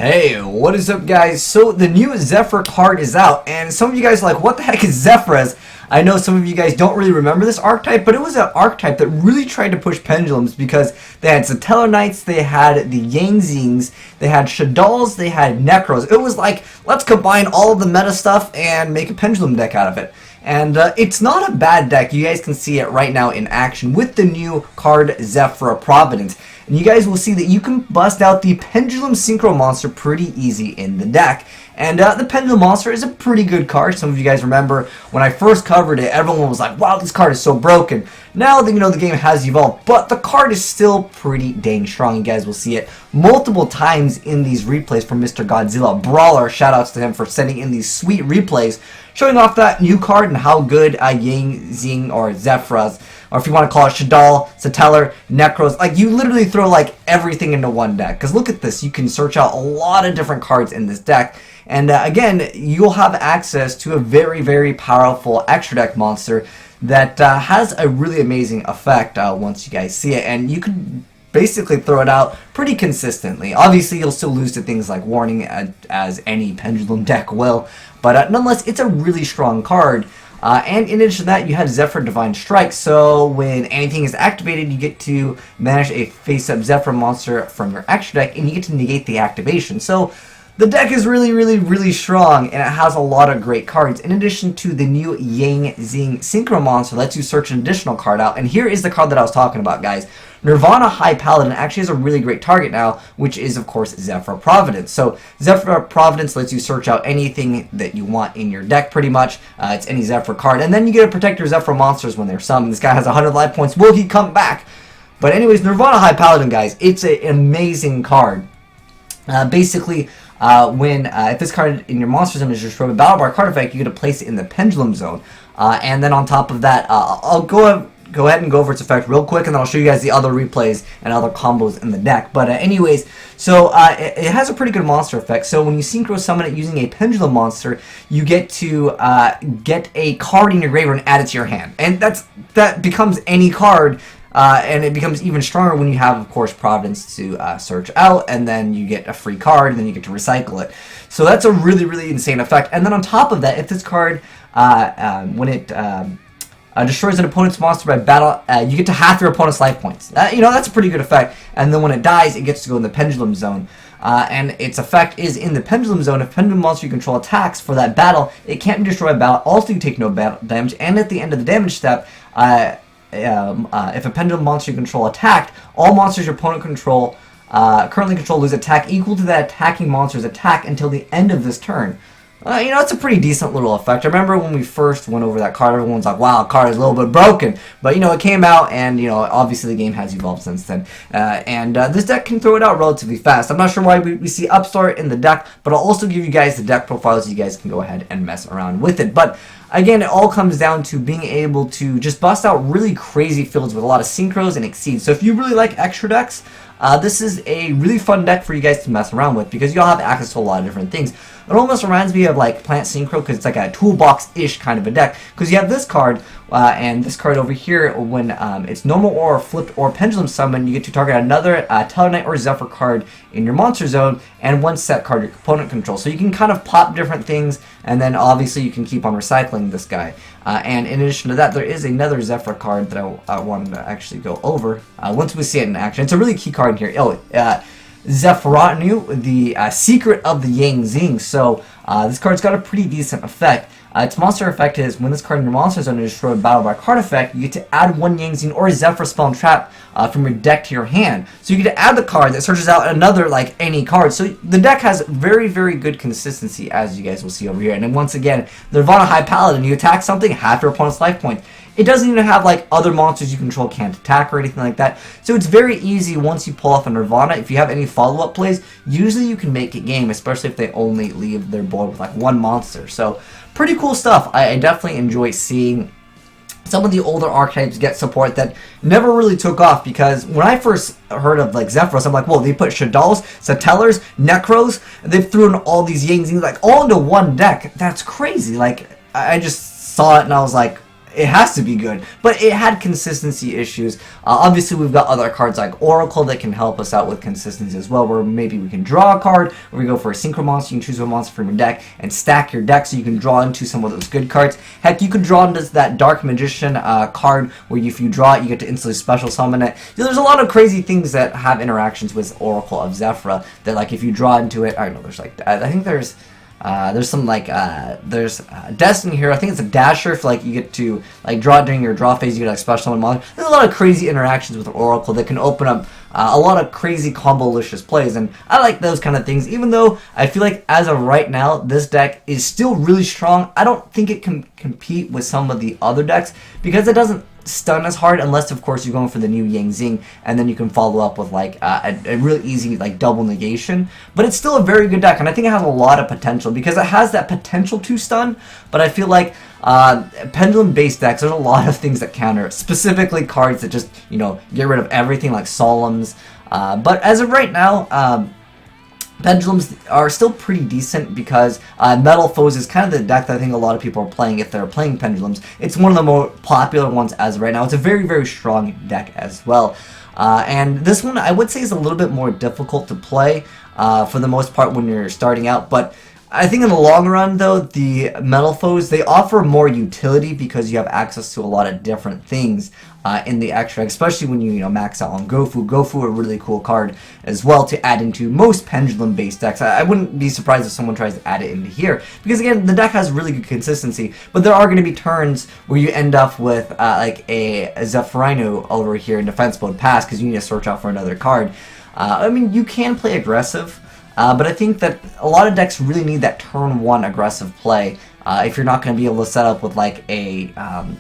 Hey, what is up guys? So the new Zefra card is out, and some of you guys are like, what the heck is Zefras? I know some of you guys don't really remember this archetype, but it was an archetype that really tried to push pendulums because they had Satellar Knights, they had the Yangzings, they had Shadals, they had Necros. It was like, let's combine all of the meta stuff and make a pendulum deck out of it. And it's not a bad deck. You guys can see it right now in action with the new card Zefra Provenience. And you guys will see that you can bust out the Pendulum Synchro monster pretty easy in the deck. And the Pendulum monster is a pretty good card. Some of you guys remember when I first covered it, everyone was like, wow, this card is so broken. Now that you know the game has evolved, but the card is still pretty dang strong. You guys will see it multiple times in these replays from Mr. Godzilla Brawler. Shoutouts to him for sending in these sweet replays, showing off that new card and how good Yangzing or Zefras, or if you want to call it Shadal, Satellar, Necros, like you literally throw like everything into one deck. Because look at this, you can search out a lot of different cards in this deck. And again, you'll have access to a very, very powerful extra deck monster that has a really amazing effect once you guys see it. And you can basically throw it out pretty consistently. Obviously, you'll still lose to things like Warning, as any Pendulum deck will. But nonetheless, it's a really strong card. And in addition to that, you have Zefra Divine Strike, so when anything is activated, you get to manage a face-up Zefra monster from your extra deck, and you get to negate the activation. So the deck is really, really, really strong, and it has a lot of great cards. In addition to the new Yangzing Synchro monster, lets you search an additional card out, and here is the card that I was talking about, guys. Nirvana High Paladin actually has a really great target now, which is, of course, Zefra Provenience. So Zefra Provenience lets you search out anything that you want in your deck, pretty much. It's any Zefra card. And then you get to protect your Zefra monsters when they're summoned. This guy has 100 life points. Will he come back? But anyways, Nirvana High Paladin, guys, it's an amazing card. Basically, if this card in your monster zone is destroyed with Battle Bar card effect, you get to place it in the Pendulum zone. And then on top of that, I'll go ahead and go over its effect real quick, and then I'll show you guys the other replays and other combos in the deck. But anyways, so it has a pretty good monster effect. So when you synchro summon it using a Pendulum monster, you get to get a card in your graveyard and add it to your hand. And that becomes any card, and it becomes even stronger when you have, of course, Providence to search out, and then you get a free card, and then you get to recycle it. So that's a really, really insane effect. And then on top of that, if this card, when it destroys an opponent's monster by battle, you get to half your opponent's life points. That's a pretty good effect. And then when it dies, it gets to go in the Pendulum zone. And its effect is in the Pendulum zone. If Pendulum monster you control attacks for that battle, it can't be destroyed by battle. Also, you take no battle damage. And at the end of the damage step, if a Pendulum monster you control attacked, all monsters your opponent currently control lose attack equal to that attacking monster's attack until the end of this turn. It's a pretty decent little effect. I remember when we first went over that card, everyone was like, wow, the card is a little bit broken. But, it came out, and, obviously the game has evolved since then. This deck can throw it out relatively fast. I'm not sure why we see Upstart in the deck, but I'll also give you guys the deck profiles so you guys can go ahead and mess around with it. But again, it all comes down to being able to just bust out really crazy fields with a lot of synchros and exceeds. So if you really like extra decks, this is a really fun deck for you guys to mess around with because you'll have access to a lot of different things. It almost reminds me of like Plant Synchro because it's like a toolbox-ish kind of a deck. Because you have this card and this card over here. When it's normal or flipped or pendulum summon, you get to target another Tellarknight or Zefra card in your monster zone and one set card your opponent controls. So you can kind of pop different things, and then obviously you can keep on recycling this guy. And in addition to that, there is another Zefra card that I wanted to actually go over once we see it in action. It's a really key card in here. Zefra, the Secret of the Yangzing. So this card's got a pretty decent effect. Its monster effect is when this card in your monster zone is destroyed battle by card effect, you get to add one Yangzing or Zefra spell and trap from your deck to your hand. So you get to add the card that searches out another like any card. So the deck has very, very good consistency, as you guys will see over here. And then once again, the Nirvana High Paladin, you attack something, half your opponent's life point. It doesn't even have like other monsters you control can't attack or anything like that. So it's very easy once you pull off a Nirvana. If you have any follow-up plays, usually you can make it game, especially if they only leave their board with like one monster. So pretty cool stuff. I definitely enjoy seeing some of the older archetypes get support that never really took off, because when I first heard of like Zefras, I'm like, whoa, they put Shadals, Satellars, Necros, and they threw in all these Yangzings like all into one deck. That's crazy. Like I just saw it and I was like, it has to be good, but it had consistency issues. Obviously, we've got other cards like Oracle that can help us out with consistency as well, where maybe we can draw a card, or we go for a Synchro monster. You can choose a monster from your deck and stack your deck so you can draw into some of those good cards. Heck, you could draw into that Dark Magician card where if you draw it, you get to instantly special summon it. There's a lot of crazy things that have interactions with Oracle of Zefra that, like, if you draw into it, I don't know, there's like, I think there's some like there's Destiny here. I think it's a dasher. If like you get to like draw during your draw phase, you get like special summon monster. There's a lot of crazy interactions with Oracle that can open up a lot of crazy combo-licious plays, and I like those kind of things. Even though I feel like as of right now, this deck is still really strong. I don't think it can compete with some of the other decks because it doesn't stun as hard, unless of course you're going for the new Yang Zing, and then you can follow up with like a really easy like double negation. But it's still a very good deck, and I think it has a lot of potential because it has that potential to stun. But I feel like pendulum based decks, there's a lot of things that counter, specifically cards that just, you know, get rid of everything like Solemns. But as of right now, pendulums are still pretty decent because Metal Foes is kind of the deck that I think a lot of people are playing if they're playing pendulums. It's one of the more popular ones as of right now. It's a very, very strong deck as well. And this one I would say is a little bit more difficult to play for the most part when you're starting out, but I think in the long run, though, the Metal Foes, they offer more utility because you have access to a lot of different things in the extract, especially when you max out on Gofu. Gofu, a really cool card as well to add into most pendulum-based decks. I wouldn't be surprised if someone tries to add it into here because, again, the deck has really good consistency, but there are going to be turns where you end up with like a Zefrino over here in defense mode pass because you need to search out for another card. I mean, you can play aggressive, but I think that a lot of decks really need that turn 1 aggressive play if you're not going to be able to set up with like a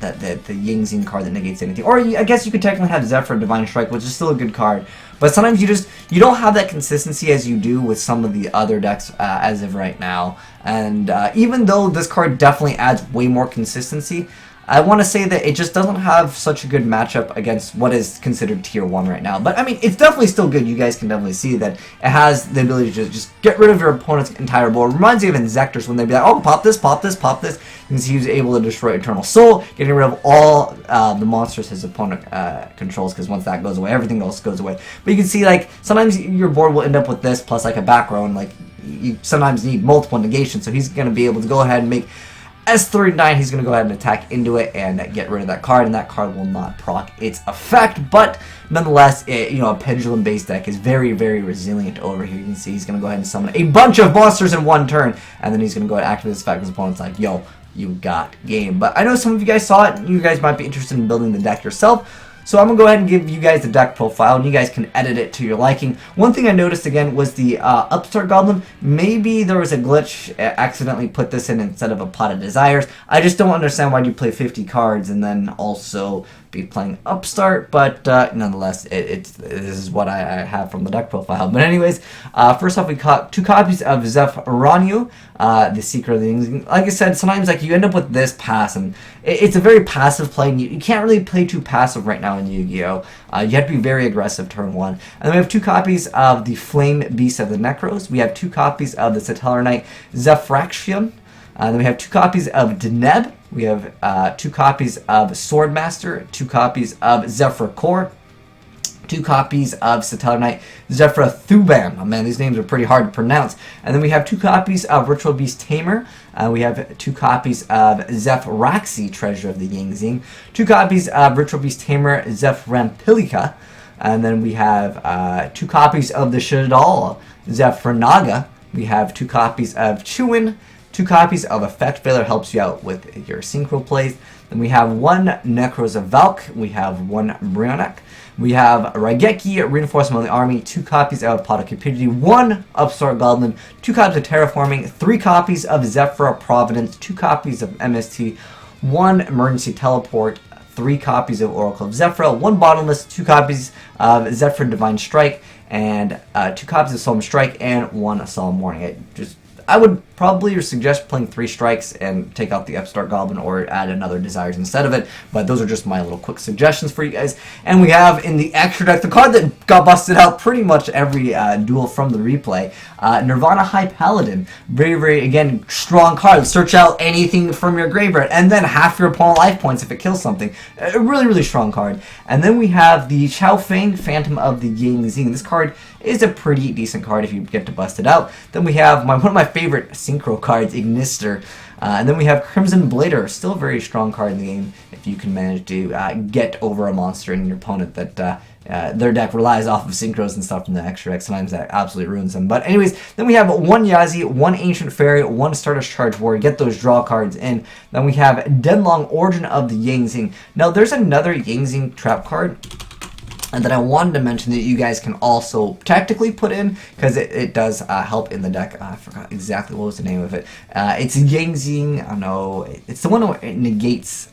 the Yang Zing card that negates anything. Or I guess you could technically have Zefra Divine Strike, which is still a good card. But sometimes you don't have that consistency as you do with some of the other decks as of right now. And even though this card definitely adds way more consistency, I want to say that it just doesn't have such a good matchup against what is considered tier 1 right now. But I mean, it's definitely still good. You guys can definitely see that it has the ability to just get rid of your opponent's entire board. It reminds me of Inzectors when they'd be like, oh, pop this, pop this, pop this. You can see he's able to destroy Eternal Soul, getting rid of all the monsters his opponent controls, because once that goes away, everything else goes away. But you can see, like, sometimes your board will end up with this plus like a back row, and like you sometimes need multiple negations, so he's going to be able to go ahead and make S39, he's going to go ahead and attack into it and get rid of that card, and that card will not proc its effect. But nonetheless, a pendulum-based deck is very, very resilient over here. You can see he's going to go ahead and summon a bunch of monsters in one turn, and then he's going to go ahead and activate this effect. His opponent's like, yo, you got game. But I know some of you guys saw it, and you guys might be interested in building the deck yourself. So I'm going to go ahead and give you guys the deck profile, and you guys can edit it to your liking. One thing I noticed, again, was the Upstart Goblin. Maybe there was a glitch, accidentally put this in instead of a Pot of Desires. I just don't understand why you play 50 cards and then also be playing Upstart, but nonetheless, this is what I have from the deck profile. But anyways, first off, we got 2 copies of Zefra, the Secret of the Things. Like I said, sometimes like you end up with this pass, and it's a very passive play, and you can't really play too passive right now in Yu-Gi-Oh! You have to be very aggressive turn 1. And then we have 2 copies of the Flame Beast of the Necros. We have 2 copies of the Satellar Knight Zefraction. Then we have 2 copies of Deneb. We have 2 copies of Swordmaster, 2 copies of Zefra Core, 2 copies of Satellar Knight Zefra Thuban. Oh man, these names are pretty hard to pronounce. And then we have 2 copies of Ritual Beast Tamer. We have 2 copies of Zefraxi, Treasure of the Yang Zing. 2 copies of Ritual Beast Tamer Zeframpilica. And then we have 2 copies of the Shadal Zefranaga. We have 2 copies of Chewin. 2 copies of Effect Failure helps you out with your Synchro plays. Then we have 1 Necros of Valk. We have 1 Brionek. We have Raigeki, Reinforcement of the Army. 2 copies of Pot of Cupidity. 1 Upstart Goblin. 2 copies of Terraforming. 3 copies of Zefra Providence. 2 copies of MST. 1 Emergency Teleport. 3 copies of Oracle of Zefra. 1 Bottomless. 2 copies of Zefra Divine Strike. And 2 copies of Solemn Strike. And 1 Solemn Warning. I would probably suggest playing 3 strikes and take out the Upstart Goblin or add another Desires instead of it, but those are just my little quick suggestions for you guys. And we have in the extra deck the card that got busted out pretty much every duel from the replay, Nirvana High Paladin. Very, very, again, strong card. Search out anything from your graveyard and then half your opponent's life points if it kills something. A really, really strong card. And then we have the Chao Feng Phantom of the Ying Zing. This card is a pretty decent card if you get to bust it out. Then we have one of my favorite Synchro cards, Ignister. And then we have Crimson Blader, still a very strong card in the game if you can manage to get over a monster in your opponent that their deck relies off of synchros and stuff from the extra deck. Sometimes that absolutely ruins them. But anyways, then we have 1 Yazi, 1 Ancient Fairy, 1 Stardust Charge Warrior. Get those draw cards in. Then we have Denlong Origin of the Yangzing. Now there's another Yangzing trap card and that I wanted to mention that you guys can also tactically put in, because it does help in the deck. I forgot exactly what was the name of it. It's Yangzing, I don't know, it's the one where it negates,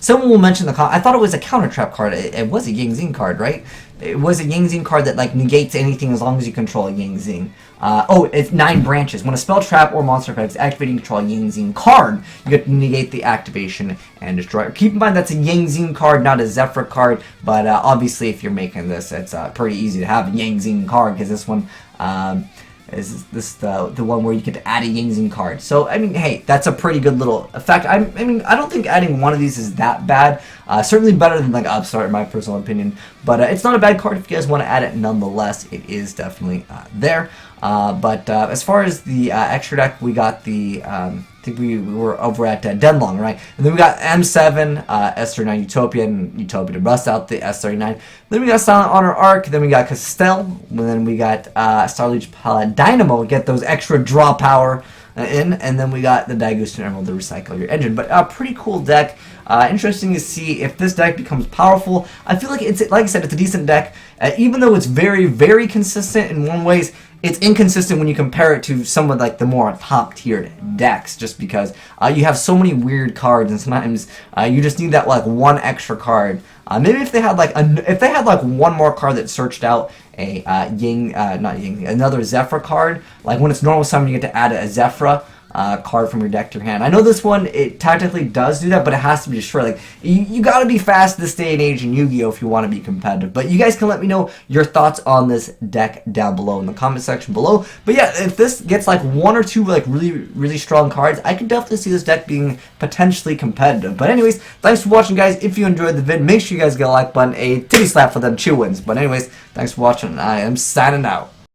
someone will mention I thought it was a counter trap card. It was a Yangzing card, right? It was a Yangzing card that like negates anything as long as you control a Yangzing. Oh, it's 9 branches. When a spell, trap, or monster effect is activating control a Yangzing card, you get to negate the activation and destroy it. Keep in mind that's a Yangzing card, not a Zefra card, but obviously if you're making this, it's pretty easy to have a Yangzing card, because this one is the one where you get to add a Yangzing card. So, I mean, hey, that's a pretty good little effect. I mean, I don't think adding one of these is that bad. Certainly better than like Upstart, in my personal opinion. But it's not a bad card if you guys want to add it nonetheless. It is definitely there. But as far as the extra deck, we got the, I think we were over at Denlong, right? And then we got M7, S39 Utopia, and Utopia to bust out the S39. Then we got Silent Honor Arc, then we got Castell, and then we got Starleech Palette Dynamo, get those extra draw power in, and then we got the Daigusten Emerald to recycle your engine. But a pretty cool deck. Interesting to see if this deck becomes powerful. I feel like it's, like I said, it's a decent deck. Even though it's very, very consistent in one ways, it's inconsistent when you compare it to some of like the more top-tiered decks, just because you have so many weird cards, and sometimes you just need that like one extra card. Maybe if they had like one more card that searched out a another Zefra card, like when it's normal summon you get to add a Zefra card from your deck to your hand. I know this one, it tactically does do that, but it has to be destroyed. Like, you gotta be fast this day and age in Yu-Gi-Oh! If you want to be competitive. But you guys can let me know your thoughts on this deck down below in the comment section below. But yeah, if this gets like 1 or 2 like really, really strong cards, I can definitely see this deck being potentially competitive. But anyways, thanks for watching, guys. If you enjoyed the vid, make sure you guys get a like button, a titty slap for them chew wins. But anyways, thanks for watching, and I am signing out.